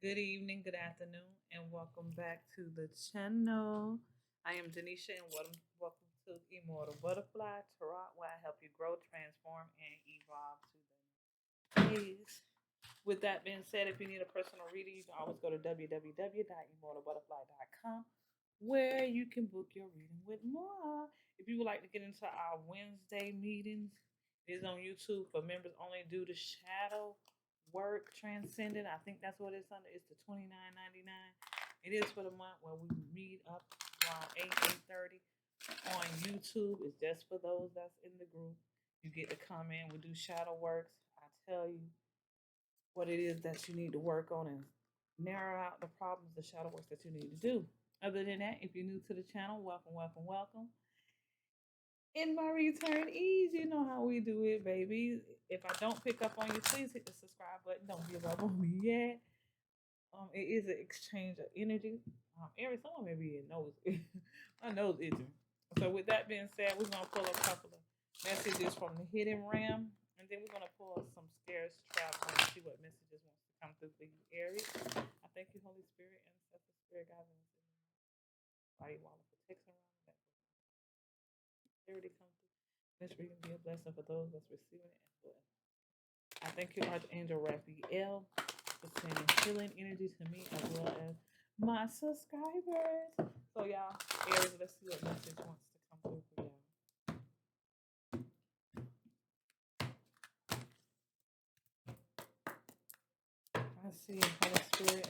Good evening, good afternoon, and welcome back to the channel. I am Denisha, and welcome to Immortal Butterfly Tarot, where I help you grow, transform, and evolve to the next phase. With that being said, if you need a personal reading, you can always go to www.immortalbutterfly.com, where you can book your reading with more. If you would like to get into our Wednesday meetings, it is on YouTube for members only due to shadow work transcendent. I think that's what it's under. It's the $29.99. It is for the month where we meet up around 8:30 on YouTube. It's just for those that's in the group. You get to come in. We do shadow works. I tell you what it is that you need to work on and narrow out the problems, the shadow work that you need to do. Other than that, if you're new to the channel, welcome, welcome, welcome. In my return ease, you know how we do it, baby. If I don't pick up on you, please hit the subscribe button. Don't give up on me yet. It is an exchange of energy. Aries, someone may be in nose. My nose itching. So with that being said, we're gonna pull a couple of messages from the hidden realm, and then we're gonna pull some scarce travel and see what messages wants to come through for you, Aries. I thank you, Holy Spirit, and Ancestor Spirit guidance in the body, wall of protection around that clarity come through. This reading be a blessing for those that's receiving it as well. I thank you, Archangel Raphael, for sending healing energy to me as well as my subscribers. So y'all, Aries, let's see what message wants to come through for y'all. I see Holy Spirit.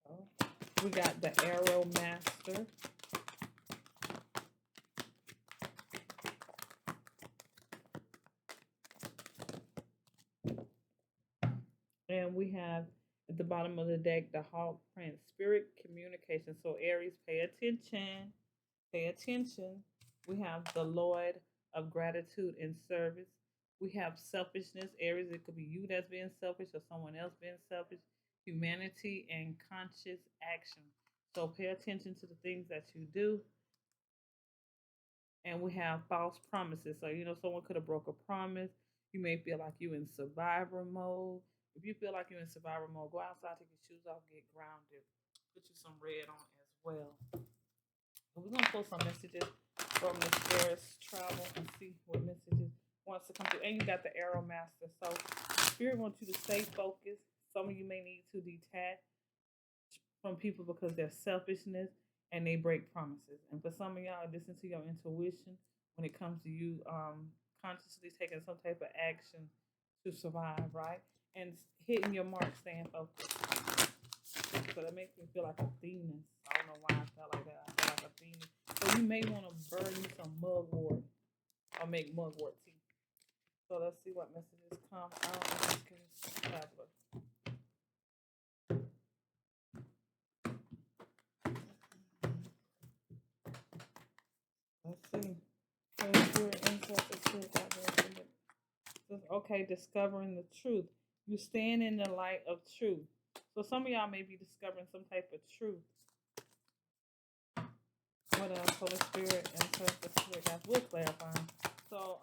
So we got the Arrow Master. And we have at the bottom of the deck the Hawk Prince, Spirit Communication. So Aries, pay attention. Pay attention. We have the Lord of Gratitude and Service. We have selfishness. Aries, it could be you that's being selfish or someone else being selfish. Humanity and conscious action. So pay attention to the things that you do. And we have false promises. So, someone could have broke a promise. You may feel like you in survivor mode. If you feel like you're in survivor mode, go outside, take your shoes off, get grounded. Put you some red on as well. But we're going to pull some messages from the Spirit's travel and see what messages wants to come through. And you got the Arrow Master. So Spirit wants you to stay focused. Some of you may need to detach from people because their selfishness and they break promises. And for some of y'all, listen to your intuition when it comes to you consciously taking some type of action to survive, right? And hitting your mark, staying focused. So that makes me feel like a Venus. I don't know why I felt like that. I feel like a Venus. So you may want to burn you some mugwort or make mugwort tea. So let's see what messages come out of this case traveler. Let's see. Okay, discovering the truth. You stand in the light of truth. So some of y'all may be discovering some type of truth. What else? Holy Spirit and the Spirit guys will clarify. So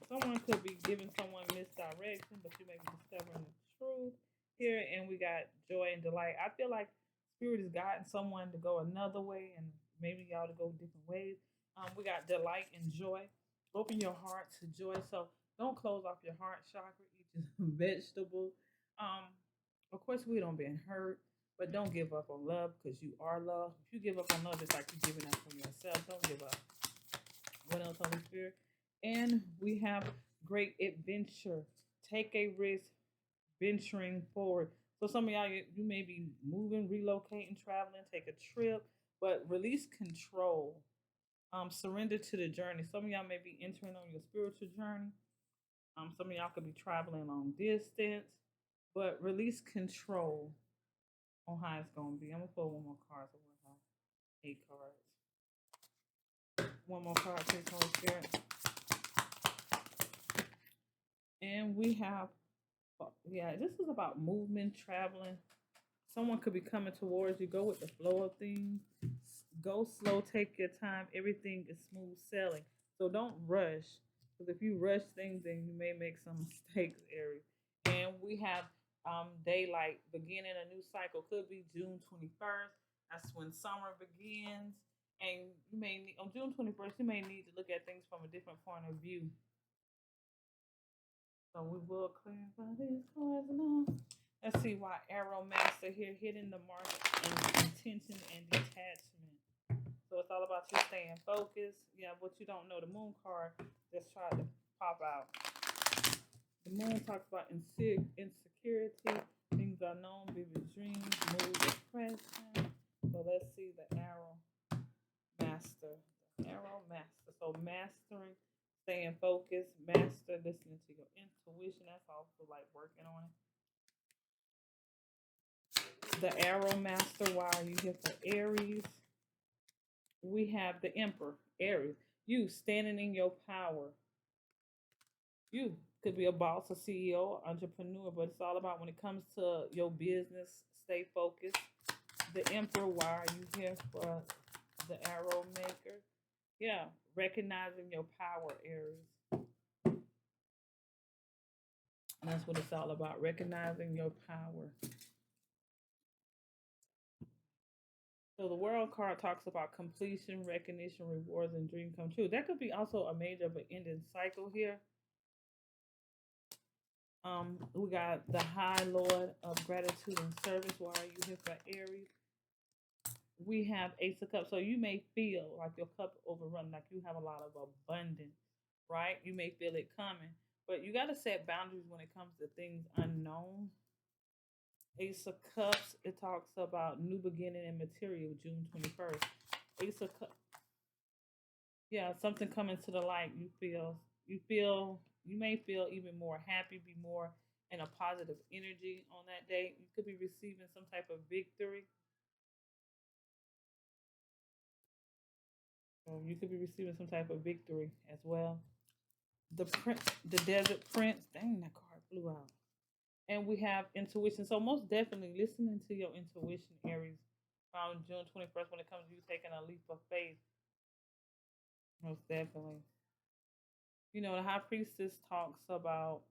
someone could be giving someone misdirection, but you may be discovering the truth here. And we got joy and delight. I feel like Spirit is guiding someone to go another way, and maybe y'all to go different ways. We got delight and joy. Open your heart to joy. So don't close off your heart chakra. Eat just vegetables. Of course, we don't been hurt, but don't give up on love because you are love. If you give up on love, it's like you're giving up from yourself. Don't give up. What else, Holy Spirit? And we have great adventure. Take a risk, venturing forward. So some of y'all, you may be moving, relocating, traveling, take a trip, but release control. Surrender to the journey. Some of y'all may be entering on your spiritual journey. Some of y'all could be traveling long distance, but release control on how it's gonna be. I'm gonna pull one more card. So we'll have 8 cards. One more card, please, Holy Spirit. And we have, yeah, this is about movement, traveling. Someone could be coming towards you. Go with the flow of things. Go slow, take your time. Everything is smooth sailing. So don't rush. Because if you rush things, then you may make some mistakes, Aries. And we have daylight beginning a new cycle. Could be June 21st. That's when summer begins. And you may need, on June 21st, you may need to look at things from a different point of view. So we will clarify these cards now. Let's see why Arrow Master here hitting the mark in intention and detachment. So it's all about you staying focused. Yeah, what you don't know, the moon card just tried to pop out. The moon talks about insecurity, things unknown, vivid dreams, mood depression. So let's see the Arrow Master. The Arrow Master. So mastering, staying focused, master listening to your intuition. That's also like working on it. The Arrow Master, why are you here for Aries? We have the Emperor, Aries. You standing in your power. You could be a boss, a CEO, entrepreneur, but it's all about when it comes to your business, stay focused. The Emperor, why are you here for the Arrow Maker? Yeah, recognizing your power, Aries. And that's what it's all about, recognizing your power. So the World card talks about completion, recognition, rewards, and dream come true. That could be also a major but ending cycle here. We got the High Lord of Gratitude and Service. Why are you here for Aries? We have Ace of Cups. So you may feel like your cup overrun, like you have a lot of abundance, right? You may feel it coming, but you got to set boundaries when it comes to things unknown. Ace of Cups, it talks about new beginning and material, June 21st. Ace of Cups, yeah, something coming to the light. You may feel even more happy, be more in a positive energy on that day. You could be receiving some type of victory. You could be receiving some type of victory as well. The prince, the desert prince. Dang, that card flew out. And we have intuition. So most definitely listening to your intuition, Aries, around June 21st when it comes to you taking a leap of faith. Most definitely. You know, the high priestess talks about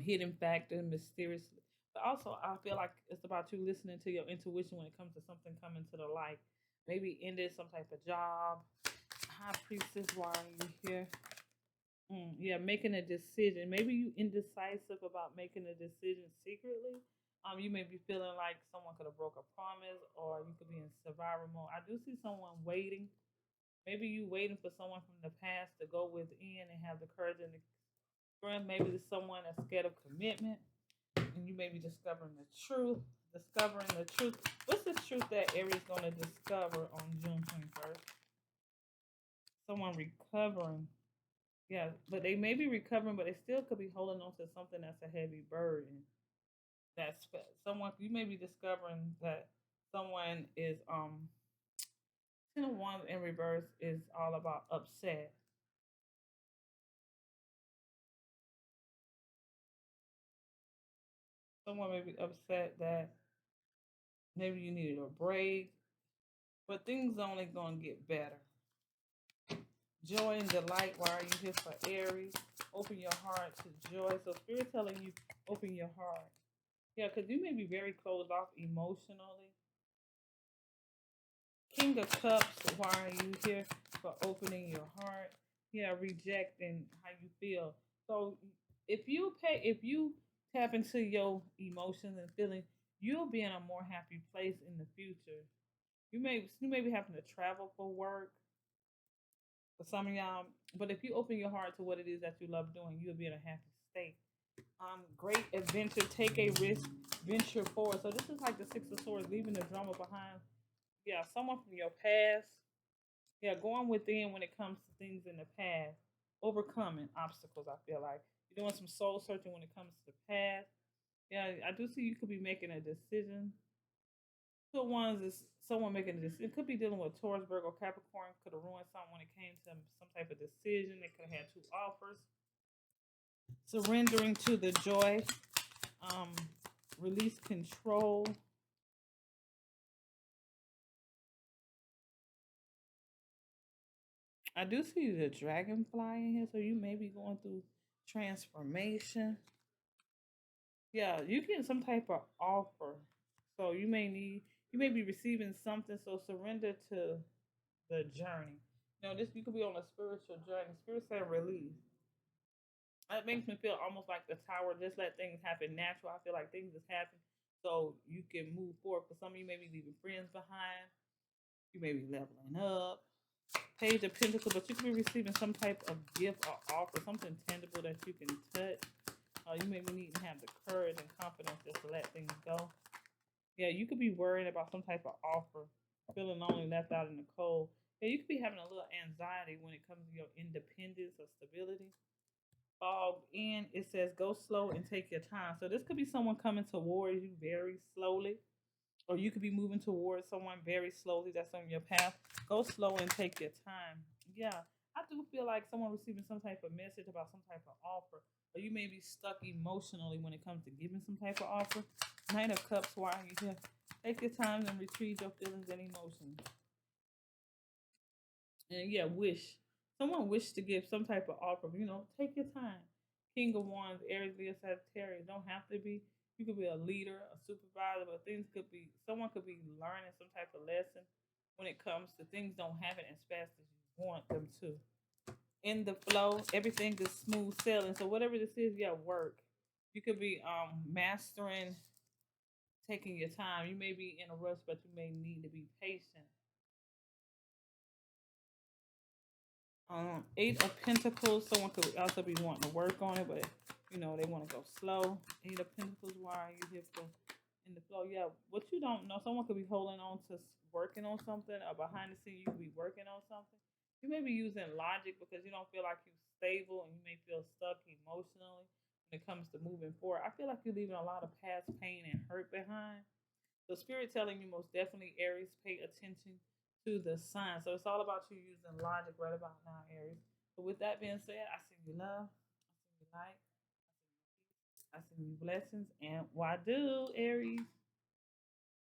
hidden factor, mysteriously. But also, I feel like it's about you listening to your intuition when it comes to something coming to the light. Maybe ended some type of job. High priestess, why are you here? Yeah, making a decision. Maybe you indecisive about making a decision secretly. You may be feeling like someone could have broke a promise, or you could be in survival mode. I do see someone waiting. Maybe you waiting for someone from the past to go within and have the courage and the strength. Maybe there's someone that's scared of commitment, and you may be discovering the truth. Discovering the truth. What's the truth that Aries going to discover on June 21st? Someone recovering. Yeah, but they may be recovering, but they still could be holding on to something that's a heavy burden. That's someone you may be discovering that someone is 10 of Wands in reverse is all about upset. Someone may be upset that maybe you needed a break, but things only gonna get better. Joy and delight. Why are you here for Aries? Open your heart to joy. So Spirit telling you open your heart. Yeah, because you may be very closed off emotionally. King of Cups, why are you here for opening your heart? Yeah, rejecting how you feel. So if you tap into your emotions and feelings, you'll be in a more happy place in the future. You may be having to travel for work for some of y'all, but if you open your heart to what it is that you love doing, you'll be in a happy state. Great adventure, take a risk, venture forward. So this is like the Six of Swords, leaving the drama behind. Yeah, someone from your past. Yeah, going within when it comes to things in the past, overcoming obstacles. I feel like you're doing some soul searching when it comes to the past. Yeah, I do see you could be making a decision. Two ones is someone making a decision. It could be dealing with Taurus, Virgo, Capricorn. Could have ruined something when it came to some type of decision. They could have had two offers. Surrendering to the joy. Um, release control. I do see the dragonfly in here, so you may be going through transformation. Yeah, you get some type of offer. So you may be receiving something. So surrender to the journey. You know, this you could be on a spiritual journey. Spirit saying release. That makes me feel almost like the tower. Just let things happen natural. I feel like things just happen so you can move forward. For some of you, may be leaving friends behind. You may be leveling up. Page of Pentacles, but you could be receiving some type of gift or offer, something tangible that you can touch. You maybe need to have the courage and confidence just to let things go. Yeah, you could be worrying about some type of offer, feeling lonely, left out in the cold. Yeah, you could be having a little anxiety when it comes to your independence or stability. Fog in, it says go slow and take your time. So this could be someone coming towards you very slowly, or you could be moving towards someone very slowly that's on your path. Go slow and take your time. Yeah, I do feel like someone receiving some type of message about some type of offer, or you may be stuck emotionally when it comes to giving some type of offer. Knight of Cups, why are you here? Take your time and retrieve your feelings and emotions. And yeah, wish. Someone wish to give some type of offer. You know, take your time. King of Wands, Aries, Leo, Sagittarius. Don't have to be. You could be a leader, a supervisor, but things could be. Someone could be learning some type of lesson when it comes to things don't happen as fast as you want them to. In the flow, everything is smooth sailing. So whatever this is, yeah, work. You could be mastering, taking your time. You may be in a rush, but you may need to be patient. Eight of Pentacles. Someone could also be wanting to work on it, but you know they want to go slow. Eight of Pentacles. Why are you here for in the flow? Yeah, what you don't know. Someone could be holding on to working on something, or behind the scene you could be working on something. You may be using logic because you don't feel like you're stable, and you may feel stuck emotionally when it comes to moving forward. I feel like you're leaving a lot of past pain and hurt behind. So spirit telling you most definitely, Aries, pay attention to the sign. So it's all about you using logic right about now, Aries. So with that being said, I send you love, I send you light, I send you peace, I send you blessings, and why do, Aries?